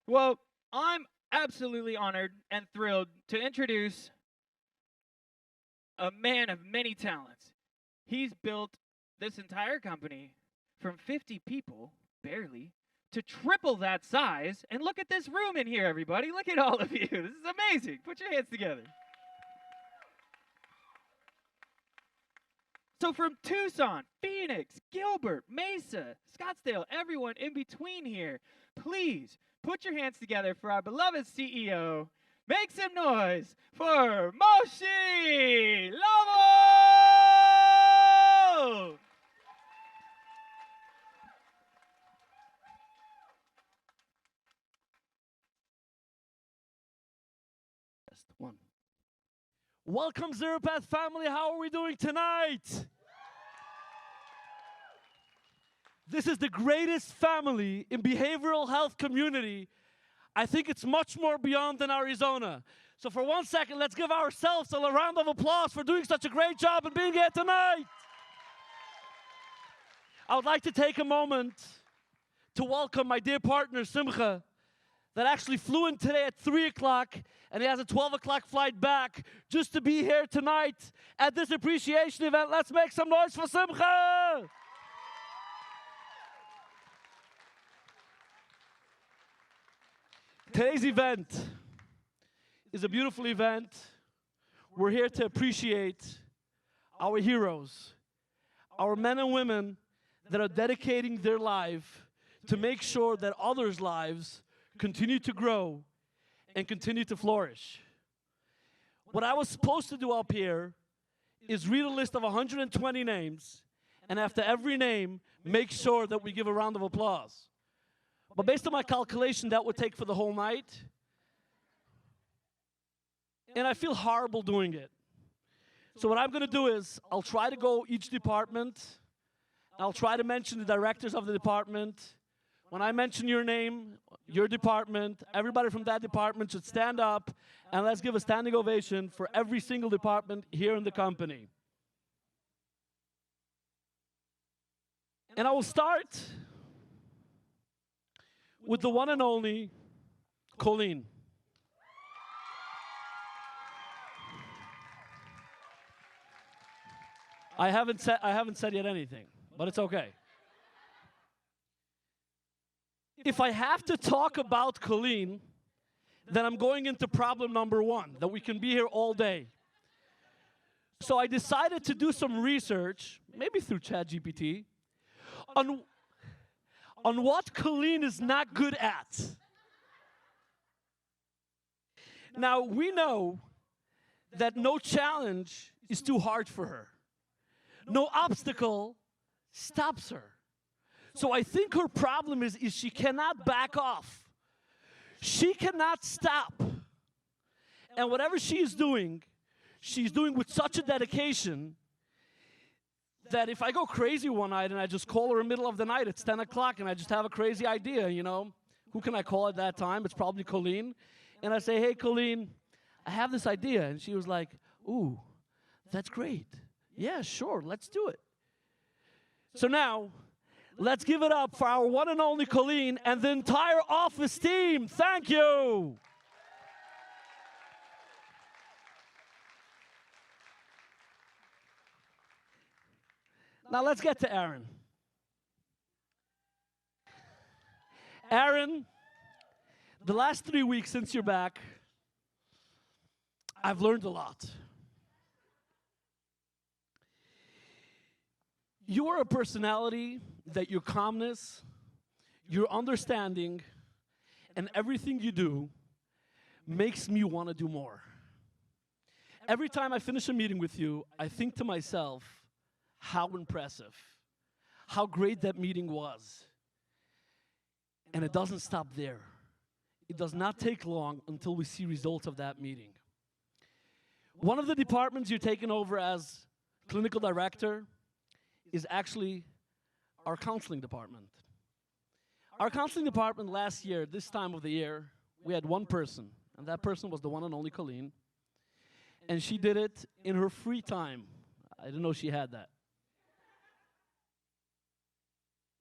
Well, I'm absolutely honored and thrilled to introduce a man of many talents. He's built this entire company from 50 people, barely, to triple that size. And look at this room in here, everybody. Look at all of you. This is amazing. Put your hands together. So, from Tucson, Phoenix, Gilbert, Mesa, Scottsdale, everyone in between here, please put your hands together for our beloved CEO. Make some noise for Moshe Lobl! Just one. Welcome, Zrpath family. How are we doing tonight? This is the greatest family in behavioral health community. I think it's much more beyond than Arizona. So for 1 second, let's give ourselves a round of applause for doing such a great job and being here tonight. I would like to take a moment to welcome my dear partner, Simcha, that actually flew in today at 3 o'clock, and he has a 12 o'clock flight back just to be here tonight at this appreciation event. Let's make some noise for Simcha! Today's event is a beautiful event. We're here to appreciate our heroes, our men and women that are dedicating their life to make sure that others' lives continue to grow and continue to flourish. What I was supposed to do up here is read a list of 120 names, and after every name, make sure that we give a round of applause. But based on my calculation, that would take for the whole night. And I feel horrible doing it. So what I'm going to do is, I'll try to go each department. I'll try to mention the directors of the department. When I mention your name, your department, everybody from that department should stand up, and let's give a standing ovation for every single department here in the company. And I will start with the one and only Colleen. I haven't said yet anything, but it's okay. If I have to talk about Colleen, then I'm going into problem number one, that we can be here all day. So I decided to do some research, maybe through ChatGPT, on what Colleen is not good at. Now, we know that no challenge is too hard for her. No obstacle stops her. So I think her problem is she cannot back off. She cannot stop. And whatever she's doing with such a dedication that if I go crazy one night and I just call her in the middle of the night, it's 10 o'clock, and I just have a crazy idea, you know. Who can I call at that time? It's probably Colleen. And I say, hey, Colleen, I have this idea. And she was like, ooh, that's great. Yeah, sure, let's do it. So now, let's give it up for our one and only Colleen and the entire office team. Thank you. Now let's get to Aaron. Aaron, the last 3 weeks since you're back, I've learned a lot. You are a personality that your calmness, your understanding, and everything you do makes me want to do more. Every time I finish a meeting with you, I think to myself, how impressive, how great that meeting was. And it doesn't stop there. It does not take long until we see results of that meeting. One of the departments you're taking over as clinical director is actually our counseling department. Our counseling department last year, this time of the year, we had one person, and that person was the one and only Colleen. And she did it in her free time. I didn't know she had that.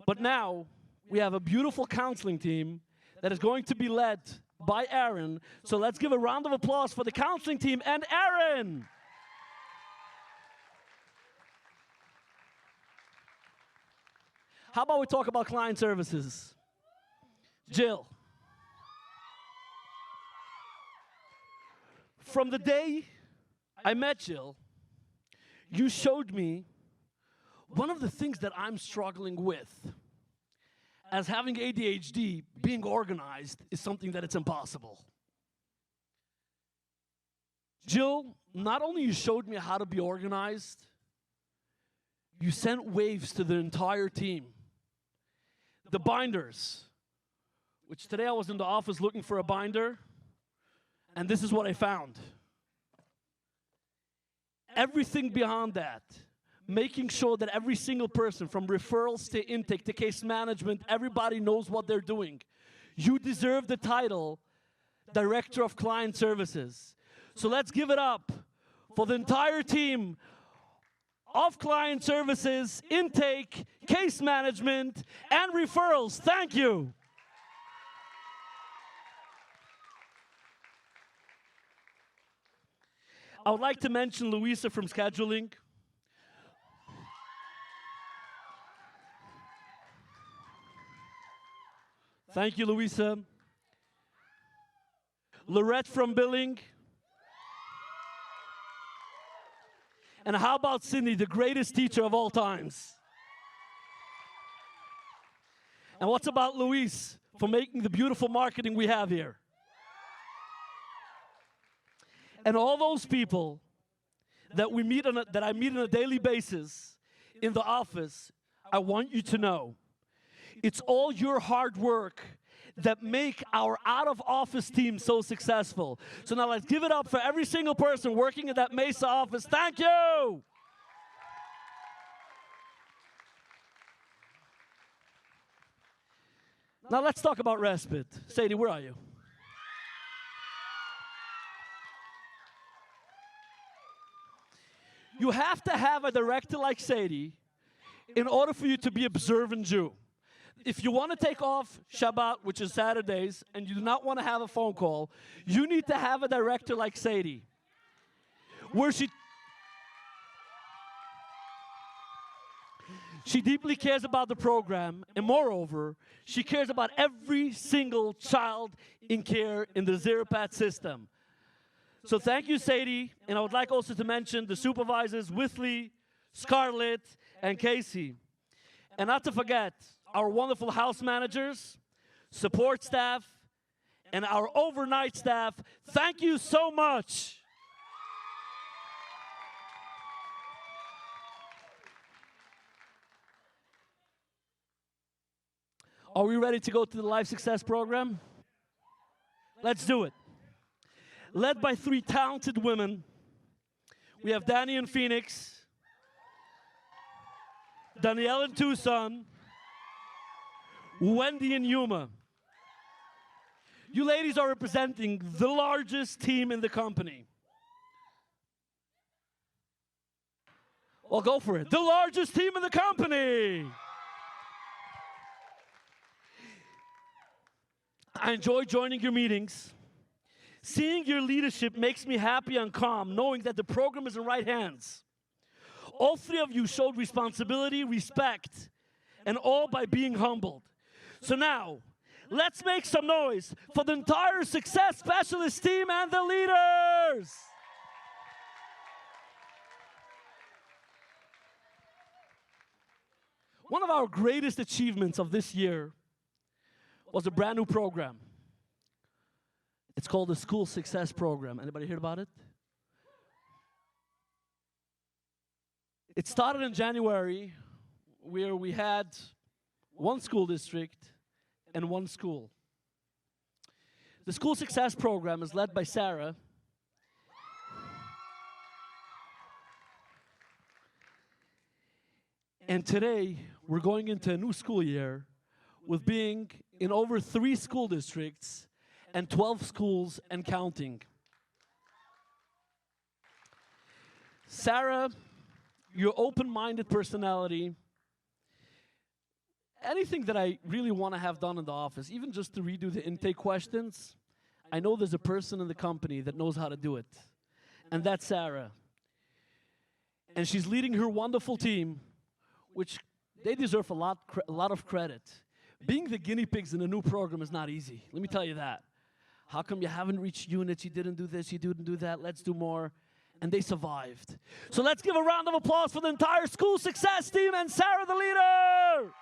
But now, we have a beautiful counseling team that is going to be led by Aaron. So let's give a round of applause for the counseling team and Aaron. How about we talk about client services? Jill. From the day I met Jill, you showed me one of the things that I'm struggling with. As having ADHD, being organized is something that it's impossible. Jill, not only you showed me how to be organized, you sent waves to the entire team. The binders, which today I was in the office looking for a binder, and this is what I found. Everything beyond that, making sure that every single person, from referrals to intake to case management, everybody knows what they're doing. You deserve the title, Director of Client Services. So let's give it up for the entire team of Client Services, intake, case management, and referrals. Thank you. I would like to mention Louisa from scheduling. Thank you, Louisa. Lorette from billing. And how about Cindy, the greatest teacher of all times? And what's about Luis for making the beautiful marketing we have here? And all those people that we meet that I meet on a daily basis in the office, I want you to know, it's all your hard work that make our out-of-office team so successful. So now let's give it up for every single person working in that Mesa office. Thank you! Now let's talk about respite. Sadie, where are you? You have to have a director like Sadie in order for you to be observant Jew. If you want to take off Shabbat, which is Saturdays, and you do not want to have a phone call, you need to have a director like Sadie, where she deeply cares about the program, and moreover, she cares about every single child in care in the Zrpath system. So thank you, Sadie, and I would like also to mention the supervisors, Withley, Scarlett, and Casey. And not to forget, our wonderful house managers, support staff, and our overnight staff. Thank you so much. Are we ready to go to the Life Success Program? Let's do it. Led by 3 talented women, we have Danny in Phoenix, Danielle in Tucson, Wendy and Yuma. You ladies are representing the largest team in the company. Well, go for it. The largest team in the company. I enjoy joining your meetings. Seeing your leadership makes me happy and calm, knowing that the program is in right hands. All 3 of you showed responsibility, respect, and all by being humbled. So now, let's make some noise for the entire Success Specialist team and the leaders. One of our greatest achievements of this year was a brand new program. It's called the School Success Program. Anybody heard about it? It started in January, where we had 1 school district and 1 school. The School Success Program is led by Sarah. And today, we're going into a new school year with being in over 3 school districts and 12 schools and counting. Sarah, your open-minded personality anything that I really want to have done in the office, even just to redo the intake questions, I know there's a person in the company that knows how to do it. And that's Sarah. And she's leading her wonderful team, which they deserve a lot of credit. Being the guinea pigs in a new program is not easy. Let me tell you that. How come you haven't reached units? You didn't do this, you didn't do that. Let's do more. And they survived. So let's give a round of applause for the entire school success team and Sarah, the leader.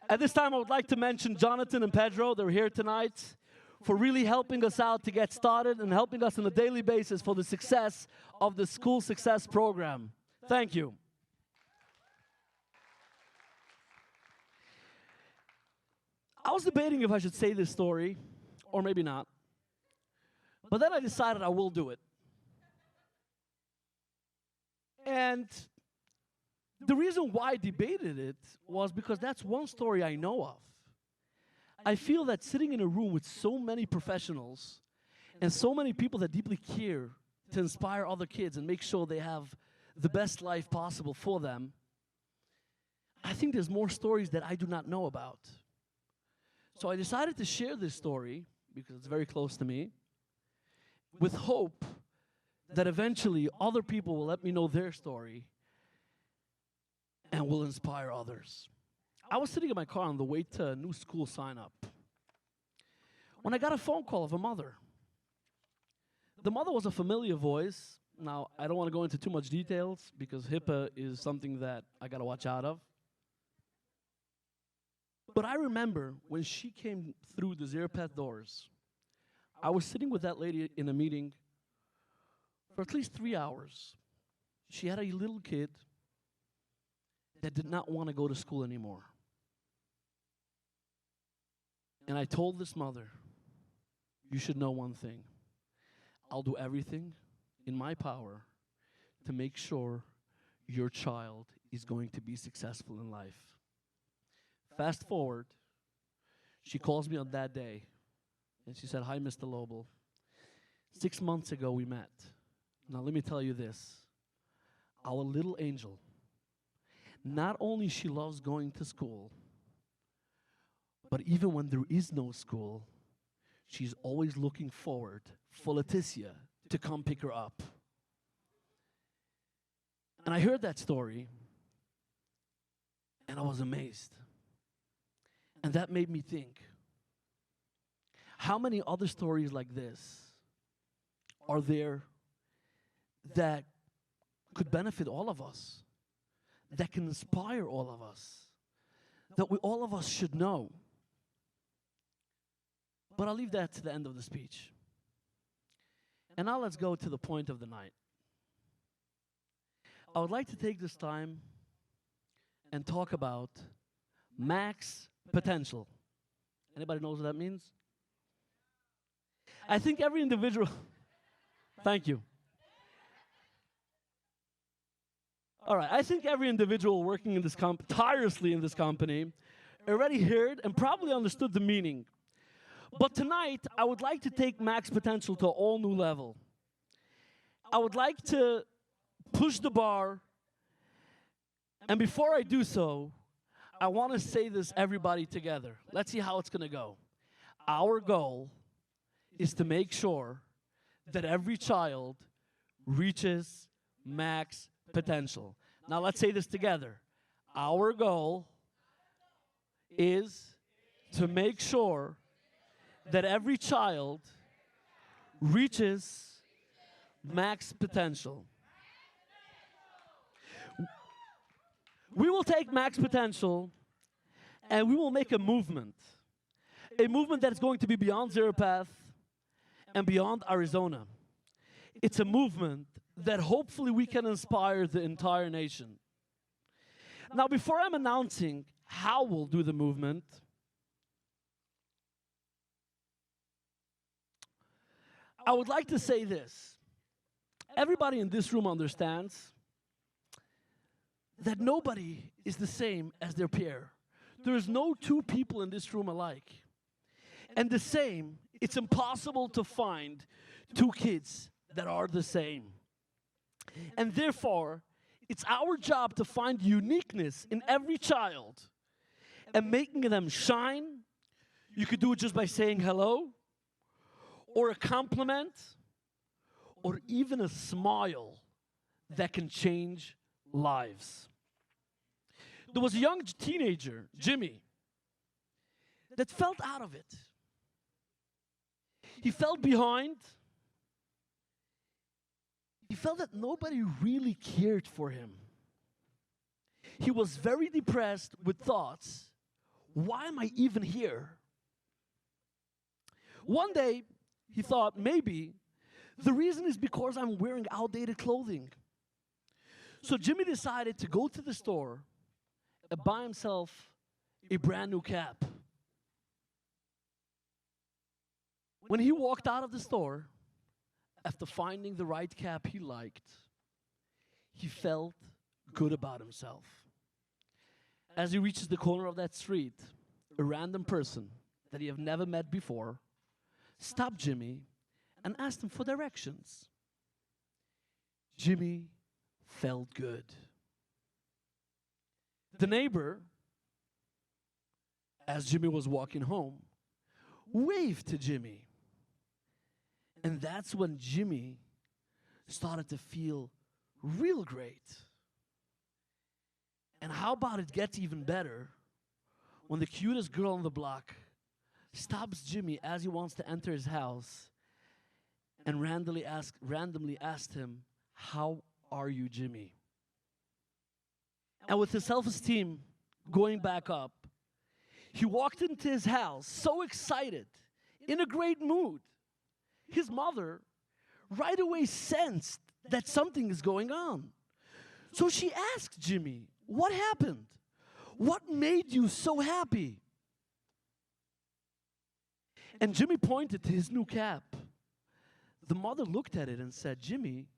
At this time, I would like to mention Jonathan and Pedro. They're here tonight for really helping us out to get started and helping us on a daily basis for the success of the school success program. Thank you. I was debating if I should say this story, or maybe not. But then I decided I will do it. And the reason why I debated it was because that's one story I know of. I feel that sitting in a room with so many professionals and so many people that deeply care to inspire other kids and make sure they have the best life possible for them, I think there's more stories that I do not know about. So I decided to share this story, because it's very close to me, with hope that eventually other people will let me know their story and will inspire others. I was sitting in my car on the way to a new school sign-up when I got a phone call of a mother. The mother was a familiar voice. Now, I don't want to go into too much details because HIPAA is something that I got to watch out of. But I remember when she came through the Zrpath doors, I was sitting with that lady in a meeting for at least 3 hours. She had a little kid that did not want to go to school anymore. And I told this mother, you should know one thing. I'll do everything in my power to make sure your child is going to be successful in life. Fast forward, she calls me on that day, and she said, hi, Mr. Lobl. 6 months ago, we met. Now, let me tell you this. Our little angel, not only she loves going to school, but even when there is no school, she's always looking forward for Leticia to come pick her up. And I heard that story, and I was amazed. And that made me think, how many other stories like this are there that could benefit all of us, that can inspire all of us, that all of us should know? But I'll leave that to the end of the speech. And now let's go to the point of the night. I would like to take this time and talk about max potential. Anybody knows what that means? I think every individual, thank you. All right, I think every individual working in this tirelessly in this company already heard and probably understood the meaning. But tonight, I would like to take max potential to a all new level. I would like to push the bar, and before I do so, I want to say this, everybody together. Let's see how it's going to go. Our goal is to make sure that every child reaches max potential. Now let's say this together. Our goal is to make sure that every child reaches max potential. We will take max potential and we will make a movement that is going to be beyond Zrpath and beyond Arizona. It's a movement that hopefully we can inspire the entire nation. Now, before I'm announcing how we'll do the movement, I would like to say this. Everybody in this room understands that nobody is the same as their peer. There is no two people in this room alike. And the same, it's impossible to find two kids that are the same. And therefore, It's our job to find uniqueness in every child and making them shine. You could do it just by saying hello, or a compliment, or even a smile that can change lives. There was a young teenager, Jimmy, that felt out of it. He felt behind. He felt that nobody really cared for him. He was very depressed with thoughts, why am I even here? One day, he thought, maybe the reason is because I'm wearing outdated clothing. So Jimmy decided to go to the store and buy himself a brand new cap. When he walked out of the store, after finding the right cap he liked, he felt good about himself. As he reaches the corner of that street, a random person that he had never met before stopped Jimmy and asked him for directions. Jimmy felt good. The neighbor, as Jimmy was walking home, waved to Jimmy. And that's when Jimmy started to feel real great. And how about it gets even better when the cutest girl on the block stops Jimmy as he wants to enter his house and randomly asked him, "How are you, Jimmy?" And with his self-esteem going back up, he walked into his house so excited, in a great mood. His mother right away sensed that something is going on. So she asked Jimmy, "What happened? What made you so happy?" And Jimmy pointed to his new cap. The mother looked at it and said, "Jimmy,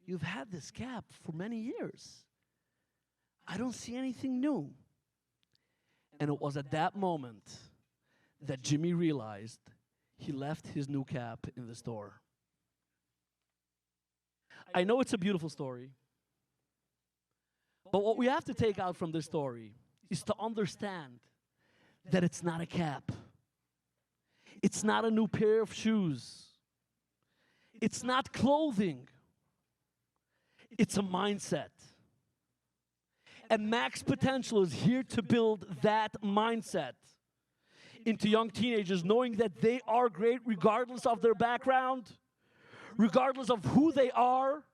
you've had this cap for many years. I don't see anything new." And it was at that moment that Jimmy realized he left his new cap in the store. I know it's a beautiful story, but what we have to take out from this story is to understand that it's not a cap. It's not a new pair of shoes. It's not clothing. It's a mindset. And Max Potential is here to build that mindset into young teenagers, knowing that they are great regardless of their background, regardless of who they are,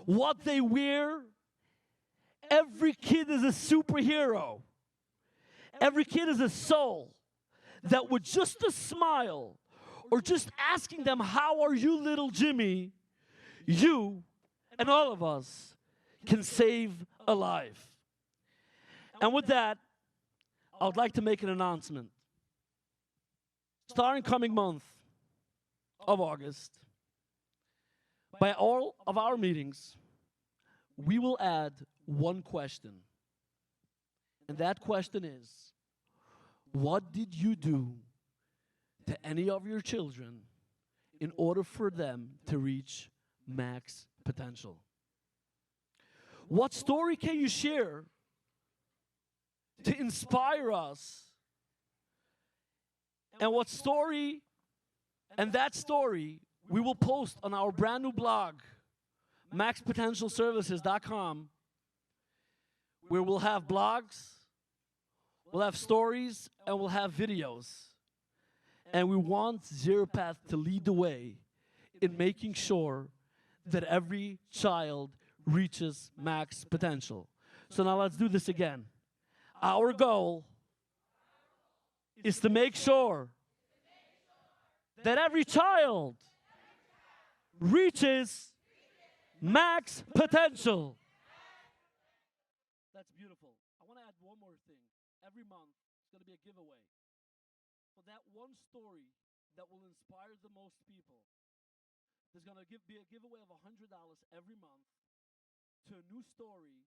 what they wear. Every kid is a superhero. Every kid is a soul that with just a smile or just asking them, "How are you, little Jimmy?" you and all of us can save a life. And with that, I would like to make an announcement. Starting coming month of August, by all of our meetings, we will add one question. And that question is, what did you do to any of your children in order for them to reach max potential? What story can you share to inspire us? And what story, and that story, we will post on our brand new blog, maxpotentialservices.com, where we'll have blogs, we'll have stories, and we'll have videos. And we want Zrpath to lead the way in making sure that every child reaches max potential. So now let's do this again. Our goal is to make sure that every child reaches max potential. That's beautiful. I want to add one more thing. Every month, it's going to be a giveaway. For that one story that will inspire the most people, there's going to be a giveaway of $100 every month to a new story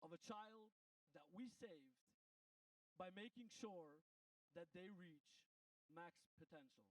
of a child that we saved by making sure that they reach max potential.